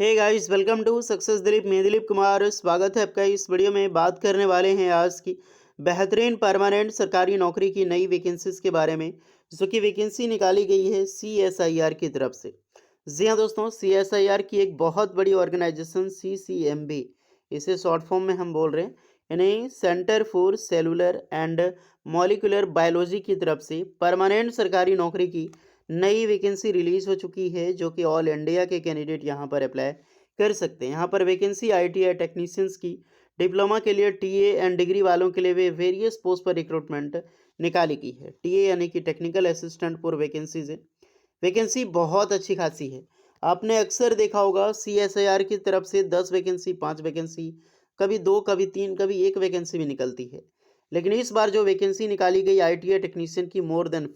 Hey guys, welcome to success Dilip. मैं दिलीप कुमार, स्वागत है आपका। इस वीडियो में बात करने वाले हैं आज की बेहतरीन परमानेंट सरकारी नौकरी की नई वैकेंसीज के बारे में, जो कि वैकेंसी निकाली गई है सीएसआईआर की तरफ से। जी हाँ दोस्तों, सीएसआईआर की एक बहुत बड़ी ऑर्गेनाइजेशन सीसीएमबी, इसे शॉर्ट फॉर्म में हम बोल रहे हैं, यानी centre for cellular and molecular biology की तरफ से परमानेंट सरकारी नौकरी की नई वैकेंसी रिलीज हो चुकी है, जो कि ऑल इंडिया के कैंडिडेट यहाँ पर अप्लाई कर सकते हैं। यहाँ पर वैकेंसी आईटीआई टेक्नीशियंस की, डिप्लोमा के लिए टीए एंड डिग्री वालों के लिए वे वेरियस पोस्ट पर रिक्रूटमेंट निकाली गई है। टीए यानी कि टेक्निकल असिस्टेंट पर वैकेंसीज है। वैकेंसी बहुत अच्छी खासी है। आपने अक्सर देखा होगा सीएसआईआर की तरफ से 10 वैकेंसी, 5 वैकेंसी, कभी 2, कभी 3, कभी 1 वैकेंसी भी निकलती है। लेकिन इस बार जो वैकेंसी निकाली गई आईटीआई टेक्नीशियन की, मोर देन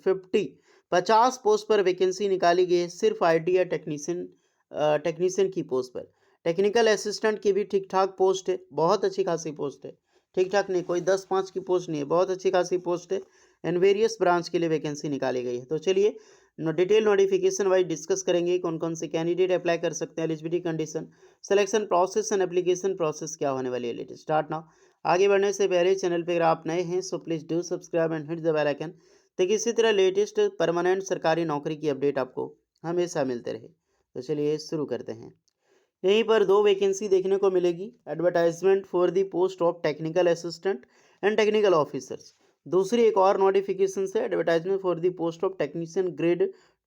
50 पोस्ट पर वैकेंसी निकाली गई है, सिर्फ आईटीआई टेक्नीशियन की पोस्ट पर। टेक्निकल असिस्टेंट की भी ठीक ठाक पोस्ट है, बहुत अच्छी खासी पोस्ट है। ठीक ठाक नहीं, कोई 10-5 की पोस्ट नहीं है, बहुत अच्छी खासी पोस्ट है। एंड वेरियस ब्रांच के लिए वैकेंसी निकाली गई है। तो चलिए डिटेल नोटिफिकेशन वाइज डिस्कस करेंगे कौन कौन से कैंडिडेट अप्लाई कर सकते हैं, eligibility condition, selection process and application process क्या होने वाली है। Let start now. आगे बढ़ने से पहले चैनल पे अगर आप नए हैं so please do subscribe and hit the bell icon, ताकि इसी तरह लेटेस्ट परमानेंट सरकारी नौकरी की अपडेट आपको हमेशा मिलते रहे। तो चलिए शुरू करते हैं। यहीं पर 2 वैकेंसी देखने को मिलेगी। Advertisement for the post of technical assistant and technical officers. दूसरी एक और नोटिफिकेशन से advertisement for the post of technician grade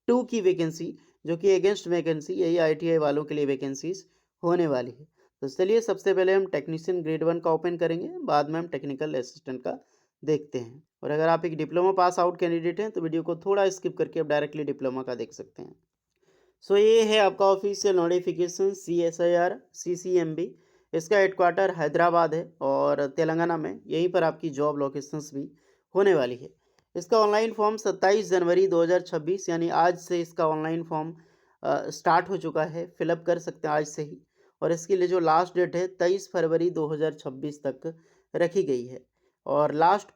2 की वैकेंसी, जो कि अगेंस्ट वैकेंसी, यही आईटीआई वालों के लिए वैकेंसीज होने वाली है। तो चलिए सबसे पहले हम टेक्नीशियन ग्रेड 1 का ओपन करेंगे, बाद में हम टेक्निकल असिस्टेंट का देखते हैं। और अगर आप एक डिप्लोमा पास आउट कैंडिडेट हैं तो वीडियो को थोड़ा स्किप करके आप डायरेक्टली डिप्लोमा का देख सकते हैं। सो ये है आपका ऑफिशियल नोटिफिकेशन CSIR CCMB। इसका हेडक्वार्टर हैदराबाद है और तेलंगाना में, यहीं पर आपकी जॉब लोकेशंस भी होने वाली है। इसका ऑनलाइन फॉर्म 27 जनवरी 2026, यानी आज से इसका ऑनलाइन फॉर्म स्टार्ट हो चुका है, फिलअप कर सकते हैं आज से ही। और इसके लिए जो लास्ट डेट है 23 फरवरी 2026 तक रखी गई है। और लास्ट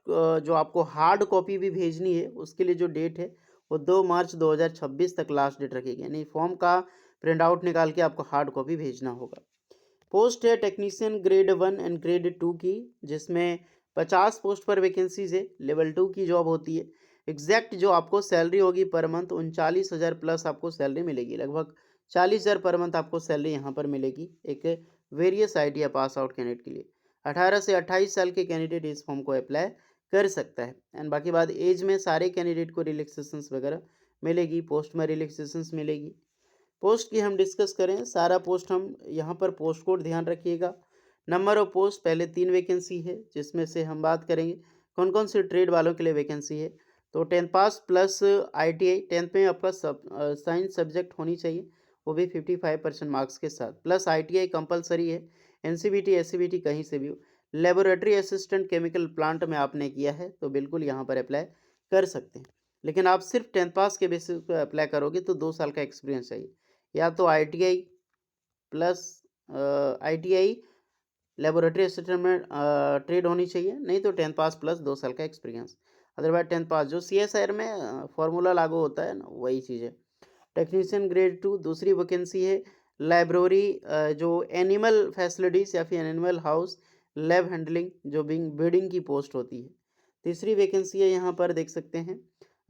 जो आपको हार्ड कॉपी भी भेजनी है, उसके लिए जो डेट है वो 2 मार्च 2026 तक लास्ट डेट रखी गई, यानी फॉर्म का प्रिंट आउट निकाल के आपको हार्ड कॉपी भेजना होगा। पोस्ट है टेक्नीशियन ग्रेड 1 एंड ग्रेड 2 की, जिसमें 50 पोस्ट पर वैकेंसीज है। लेवल 2 की जॉब होती है। एग्जैक्ट जो आपको सैलरी होगी पर मंथ 39,000 प्लस आपको सैलरी मिलेगी, लगभग 40,000 पर मंथ आपको सैलरी यहाँ पर मिलेगी एक various ITI pass out candidate के लिए। 18 से 28 साल के कैंडिडेट इस फॉर्म को अप्लाई कर सकता है। एंड बाकी बात एज में सारे कैंडिडेट को रिलैक्सेशंस वगैरह मिलेगी, पोस्ट में रिलैक्सेशंस मिलेगी। पोस्ट की हम डिस्कस करें, सारा पोस्ट हम यहाँ पर पोस्ट कोड ध्यान रखिएगा। नंबर ऑफ पोस्ट पहले 3 वैकेंसी है, जिसमें से हम बात करेंगे कौन कौन से ट्रेड वालों के लिए वैकेंसी है। तो 10 पास प्लस आईटीआई, 10th में आपका साइंस सब्जेक्ट होनी चाहिए, वो भी 55% मार्क्स के साथ, प्लस आईटीआई कंपलसरी है। एनसीबीटी एससीबीटी कहीं से भी हो। लेबोरेटरी असिस्टेंट केमिकल प्लांट में आपने किया है तो बिल्कुल यहाँ पर अप्लाई कर सकते हैं। लेकिन आप सिर्फ 10th पास के बेसिस पर अप्लाई करोगे तो 2 साल का एक्सपीरियंस चाहिए। या तो ITI plus ITI laboratory assistant में ट्रेड होनी चाहिए, नहीं तो 10th पास प्लस 2 साल का एक्सपीरियंस। अदरवाइज 10th पास जो सीएसआईआर में फॉर्मूला लागू होता है ना, वही चीज़ है। टेक्नीशियन ग्रेड 2 दूसरी वैकेंसी है। लाइब्रेरी, जो एनिमल फैसिलिटीज़ या फिर एनिमल हाउस लैब हैंडलिंग, जो ब्रीडिंग की पोस्ट होती है। तीसरी वैकेंसी है, यहाँ पर देख सकते हैं,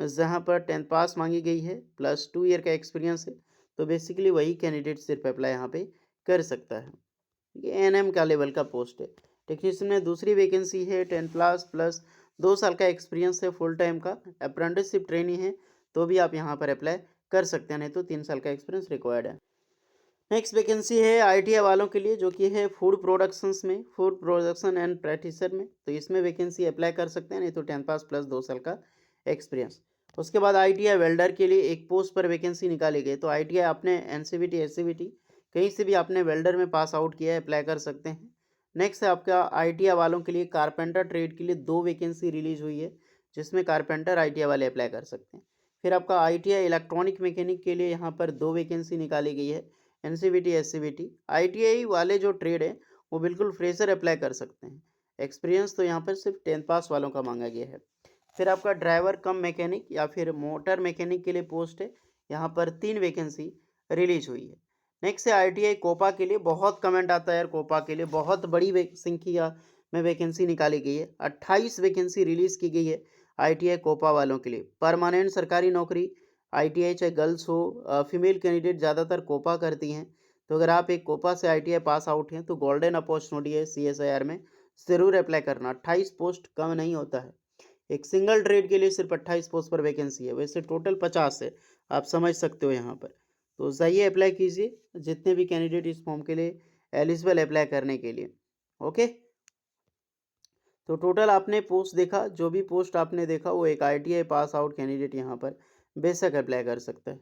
जहाँ पर 10th पास मांगी गई है प्लस 2 ईयर का एक्सपीरियंस है। तो बेसिकली वही कैंडिडेट सिर्फ अप्लाई यहाँ पे कर सकता है। ये एनएम का लेवल का पोस्ट है। टेक्नीशियन में दूसरी वैकेंसी है, 10 प्लस प्लस 2 साल का एक्सपीरियंस है, फुल टाइम का अप्रेंटिसशिप ट्रेनिंग है, तो भी आप यहाँ पर अप्लाई कर सकते हैं, नहीं तो 3 साल का एक्सपीरियंस रिक्वायर्ड है। नेक्स्ट वैकेंसी है आईटीआई वालों के लिए, जो कि है फूड प्रोडक्शंस में, फूड प्रोडक्शन एंड प्रैक्टिसर में। तो इसमें वैकेंसी अप्लाई कर सकते हैं, नहीं तो 10 पास प्लस 2 साल का एक्सपीरियंस। उसके बाद आईटीआई वेल्डर के लिए एक पोस्ट पर वैकेंसी निकाली गई। तो आईटीआई आपने एनसीवीटी एससीवीटी कहीं से भी आपने वेल्डर में पास आउट किया है, अप्लाई कर सकते हैं। नेक्स्ट है आपका आईटीआई वालों के लिए कारपेंटर ट्रेड के लिए 2 वैकेंसी रिलीज हुई है, जिसमें कारपेंटर आईटीआई वाले अप्लाई कर सकते हैं। फिर आपका आईटीआई इलेक्ट्रॉनिक मैकेनिक के लिए यहाँ पर 2 वैकेंसी निकाली गई है, एनसीवीटी एससीवीटी। आईटीआई वाले जो ट्रेड है वो बिल्कुल फ्रेशर अप्लाई कर सकते हैं। एक्सपीरियंस तो यहाँ पर सिर्फ 10th पास वालों का मांगा गया है। फिर आपका ड्राइवर कम मैकेनिक या फिर मोटर मैकेनिक के लिए पोस्ट है, यहाँ पर 3 वैकेंसी रिलीज हुई है। नेक्स्ट है आईटीआई कोपा के लिए। बहुत कमेंट आता है यार कोपा के लिए, बहुत बड़ी संख्या में वैकेंसी निकाली गई है। 28 वैकेंसी रिलीज की गई है आईटीआई कोपा वालों के लिए। परमानेंट सरकारी नौकरी आईटीआई चाहे गर्ल्स हो, फीमेल कैंडिडेट ज़्यादातर कोपा करती हैं। तो अगर आप एक कोपा से आईटीआई पास आउट हैं तो गोल्डन अपॉर्चुनिटी है सीएसआईआर में, ज़रूर अप्लाई करना। 28 पोस्ट कम नहीं होता है। एक सिंगल ट्रेड के लिए सिर्फ 28 पोस्ट पर वैकेंसी है, वैसे टोटल 50 है, आप समझ सकते हो यहाँ पर। तो जाइए अप्लाई कीजिए जितने भी कैंडिडेट इस फॉर्म के लिए एलिजिबल अप्लाई करने के लिए। ओके, तो टोटल आपने पोस्ट देखा, जो भी पोस्ट आपने देखा वो एक आईटीआई पास आउट कैंडिडेट यहाँ पर बेशक अप्लाई कर सकता है।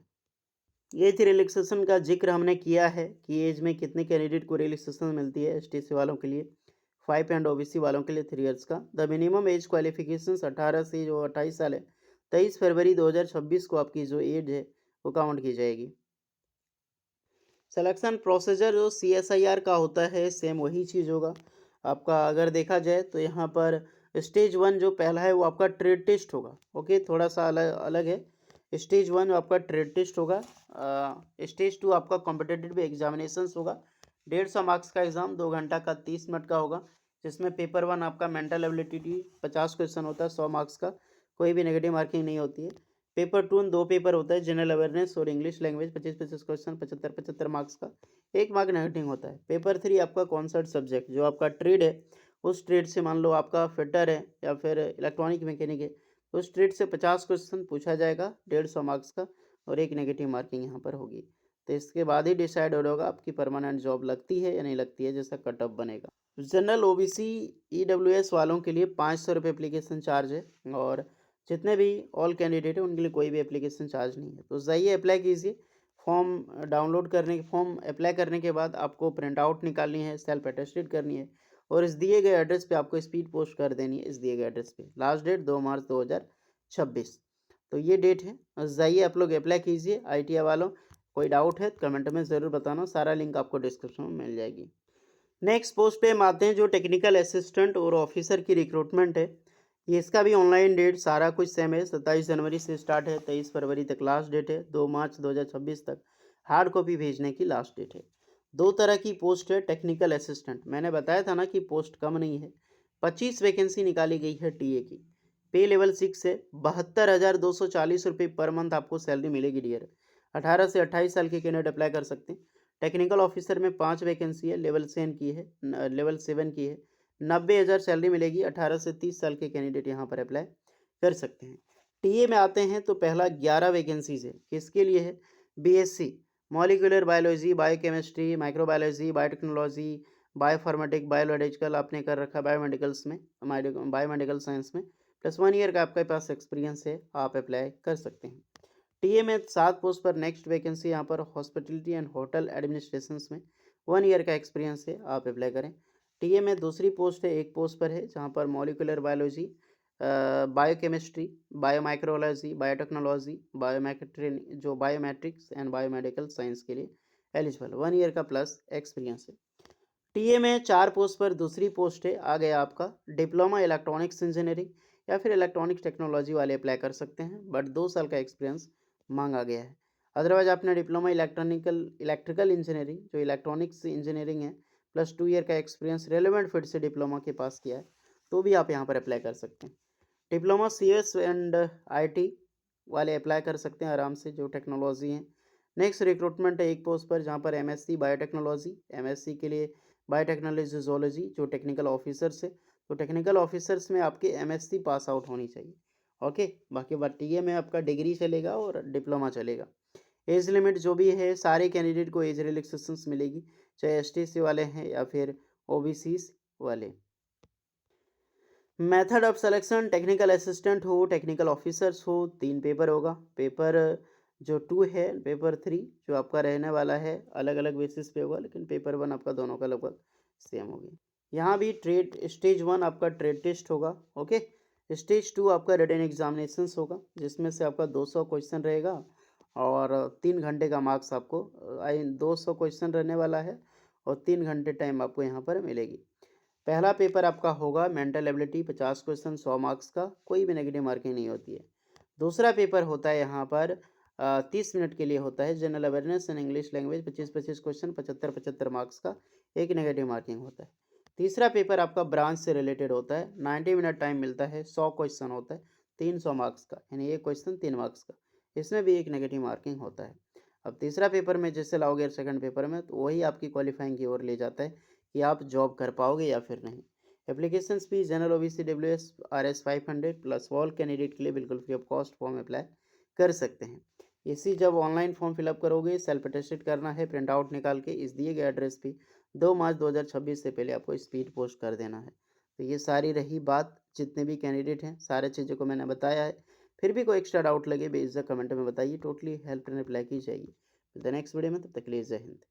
एज रिलैक्सेशन का जिक्र हमने किया है कि एज में कितने कैंडिडेट को रिलैक्सेशन मिलती है। एसटीसी वालों के लिए 5 एंड ओबीसी वालों के लिए 3 इयर्स का। द मिनिमम एज क्वालिफिकेशंस 18 से जो 28 साल है, 23 फरवरी 2026 को आपकी जो एज है वो काउंट की जाएगी। सिलेक्शन प्रोसीजर जो सीएसआईआर का होता है सेम वही चीज़ होगा आपका। अगर देखा जाए तो यहाँ पर स्टेज 1 जो पहला है वो आपका ट्रेड टेस्ट होगा। ओके, थोड़ा सा अलग अलग है। स्टेज 1 आपका ट्रेड टेस्ट होगा। स्टेज 2 आपका कॉम्पिटिटिव एग्जामिनेशंस होगा। 150 मार्क्स का एग्ज़ाम 2 घंटा का 30 मिनट का होगा, जिसमें पेपर 1 आपका मेंटल एबिलिटी 50 क्वेश्चन होता है 100 मार्क्स का, कोई भी नेगेटिव मार्किंग नहीं होती है। पेपर 2 2 पेपर होता है, जनरल अवेयरनेस और इंग्लिश लैंग्वेज 25-25 क्वेश्चन 75-75 मार्क्स का, 1 मार्क नेगेटिव होता है। पेपर 3 आपका कॉन्सेप्ट सब्जेक्ट जो आपका ट्रेड है, उस ट्रेड से मान लो आपका फिटर है या फिर इलेक्ट्रॉनिक मैकेनिक है, तो उस ट्रेड से 50 क्वेश्चन पूछा जाएगा 150 मार्क्स का, और 1 नेगेटिव मार्किंग यहाँ पर होगी। तो इसके बाद ही डिसाइड हो होगा आपकी परमानेंट जॉब लगती है या नहीं लगती है, जैसा कट ऑफ बनेगा। जनरल ओबीसी ईडब्ल्यूएस वालों के लिए 500 रुपये एप्लीकेशन चार्ज है, और जितने भी ऑल कैंडिडेट हैं उनके लिए कोई भी एप्लीकेशन चार्ज नहीं है। तो जाइए अप्लाई कीजिए। फॉर्म डाउनलोड करने फॉर्म अप्लाई करने के बाद आपको प्रिंट आउट निकालनी है, सेल्फ अटेस्टेड करनी है, और इस दिए गए एड्रेस पे आपको स्पीड पोस्ट कर देनी है। इस दिए गए एड्रेस पे लास्ट डेट 2 मार्च 2026। तो ये डेट है। जाइए आप लोग अप्लाई कीजिए आईटीआई वालों। कोई डाउट है तो कमेंट में ज़रूर बताना, सारा लिंक आपको डिस्क्रिप्शन में मिल जाएगी। नेक्स्ट पोस्ट पे हम आते हैं जो टेक्निकल असिस्टेंट और ऑफिसर की रिक्रूटमेंट है। ये इसका भी ऑनलाइन डेट सारा कुछ सेम है। 27 जनवरी से स्टार्ट है, 23 फरवरी तक लास्ट डेट है, 2 मार्च 2026 तक हार्ड कॉपी भेजने की लास्ट डेट है। 2 तरह की पोस्ट है टेक्निकल असिस्टेंट। मैंने बताया था ना कि पोस्ट कम नहीं है। 25 वैकेंसी निकाली गई है टीए की। पे लेवल 6 है, 72,240 रुपये पर मंथ आपको सैलरी मिलेगी डियर। 18 से 28 साल के कैंडिडेट अप्लाई कर सकते हैं। टेक्निकल ऑफिसर में 5 वैकेंसी है, लेवल 7 की है। 90,000 सैलरी मिलेगी। 18 से 30 साल के कैंडिडेट यहाँ पर अप्लाई कर सकते हैं। टीए में आते हैं तो पहला 11 वैकेंसीज है। किसके लिए है? BSc molecular biology, biochemistry, microbiology, biotechnology, बायोफार्मेटिक, बायोलॉजिकल आपने कर रखा है बायोमेडिकल्स में, बायोमेडिकल साइंस में, प्लस 1 ईयर का आपके पास एक्सपीरियंस है, आप अप्लाई कर सकते हैं। टीए में 7 पोस्ट पर नेक्स्ट वैकेंसी यहाँ पर हॉस्पिटलिटी एंड होटल एडमिनिस्ट्रेशन में 1 ईयर का एक्सपीरियंस है, आप अप्लाई करें। टीए में दूसरी पोस्ट है, एक पोस्ट पर है जहाँ पर मॉलिक्यूलर बायोलॉजी, बायोकेमिस्ट्री, बायोमाइक्रोलॉजी, biotechnology, biometrics and biomedical science के लिए एलिजिबल 1 ईयर का प्लस एक्सपीरियंस है। टीए में 4 पोस्ट पर दूसरी पोस्ट है, आ गया आपका डिप्लोमा इलेक्ट्रॉनिक्स इंजीनियरिंग या फिर इलेक्ट्रॉनिक्स टेक्नोलॉजी वाले अप्लाई कर सकते हैं, बट 2 साल का एक्सपीरियंस मांगा गया है। अदरवाइज आपने डिप्लोमा इलेक्ट्रिकल इंजीनियरिंग जो इलेक्ट्रॉनिक्स इंजीनियरिंग है, प्लस 2 ईयर का एक्सपीरियंस रेलेवेंट फील्ड से डिप्लोमा के पास किया है, तो भी आप यहाँ पर अप्लाई कर सकते हैं। डिप्लोमा सीएस एंड आईटी वाले अप्लाई कर सकते हैं आराम से, जो टेक्नोलॉजी हैं। नेक्स्ट रिक्रूटमेंट है एक पोस्ट पर जहाँ पर एमएससी बायोटेक्नोलॉजी, एमएससी के लिए बायोटेक्नोलॉजी जोलॉजी जो टेक्निकल ऑफिसर्स है, तो टेक्निकल ऑफिसर्स में आपके एमएससी पास आउट होनी चाहिए। ओके, बाकी बात टीए में आपका डिग्री चलेगा और डिप्लोमा चलेगा। एज लिमिट जो भी है सारे कैंडिडेट को एज रिलैक्सेशंस मिलेगी, चाहे एसटीसी वाले हैं या फिर ओबीसी वाले। Method of selection technical assistant हो, टेक्निकल ऑफिसर्स हो, 3 पेपर होगा। पेपर जो 2 है, पेपर 3 जो आपका रहने वाला है अलग अलग बेसिस पे होगा, लेकिन पेपर 1 आपका दोनों का लगभग सेम होगी। यहाँ भी ट्रेड स्टेज 1 आपका ट्रेड टेस्ट होगा। ओके, स्टेज 2 आपका रिटन एग्जामिनेशंस होगा, जिसमें से आपका 200 क्वेश्चन रहेगा और 3 घंटे का मार्क्स आपको 200 क्वेश्चन रहने वाला है और 3 घंटे टाइम आपको यहाँ पर मिलेगी। पहला पेपर आपका होगा मेंटल एबिलिटी 50 क्वेश्चन 100 मार्क्स का, कोई भी नेगेटिव मार्किंग नहीं होती है। दूसरा पेपर होता है यहाँ पर 30 मिनट के लिए होता है। General awareness and English language 25-25 question 75-75 marks का एक नेगेटिव मार्किंग होता है। तीसरा पेपर आपका ब्रांच से रिलेटेड होता है, 90 मिनट टाइम मिलता है, 100 क्वेश्चन होता है, 300 मार्क्स का, यानी एक क्वेश्चन 3 मार्क्स का। इसमें भी एक नेगेटिव मार्किंग होता है। अब तीसरा पेपर में जैसे लाओगे सेकंड पेपर में, तो वही आपकी क्वालिफाइंग की ओर ले जाता है कि आप जॉब कर पाओगे या फिर नहीं। Application fees general OBC WS RS 500 plus all candidate के लिए बिल्कुल free of cost form apply कर सकते हैं। इसी जब ऑनलाइन फॉर्म फिलअप करोगे, सेल्फ अटेस्टेड करना है, प्रिंट आउट निकाल के इस दिए गए एड्रेस पे 2 मार्च 2026 से पहले आपको स्पीड पोस्ट कर देना है। तो ये सारी रही बात, जितने भी कैंडिडेट हैं सारे चीज़ों को मैंने बताया है। फिर भी कोई एक्स्ट्रा डाउट लगे बेझिझक कमेंट में बताइए, टोटली हेल्प एंड रिप्लाई की जाएगी। द नेक्स्ट वीडियो में, तब तक के लिए जय हिंद।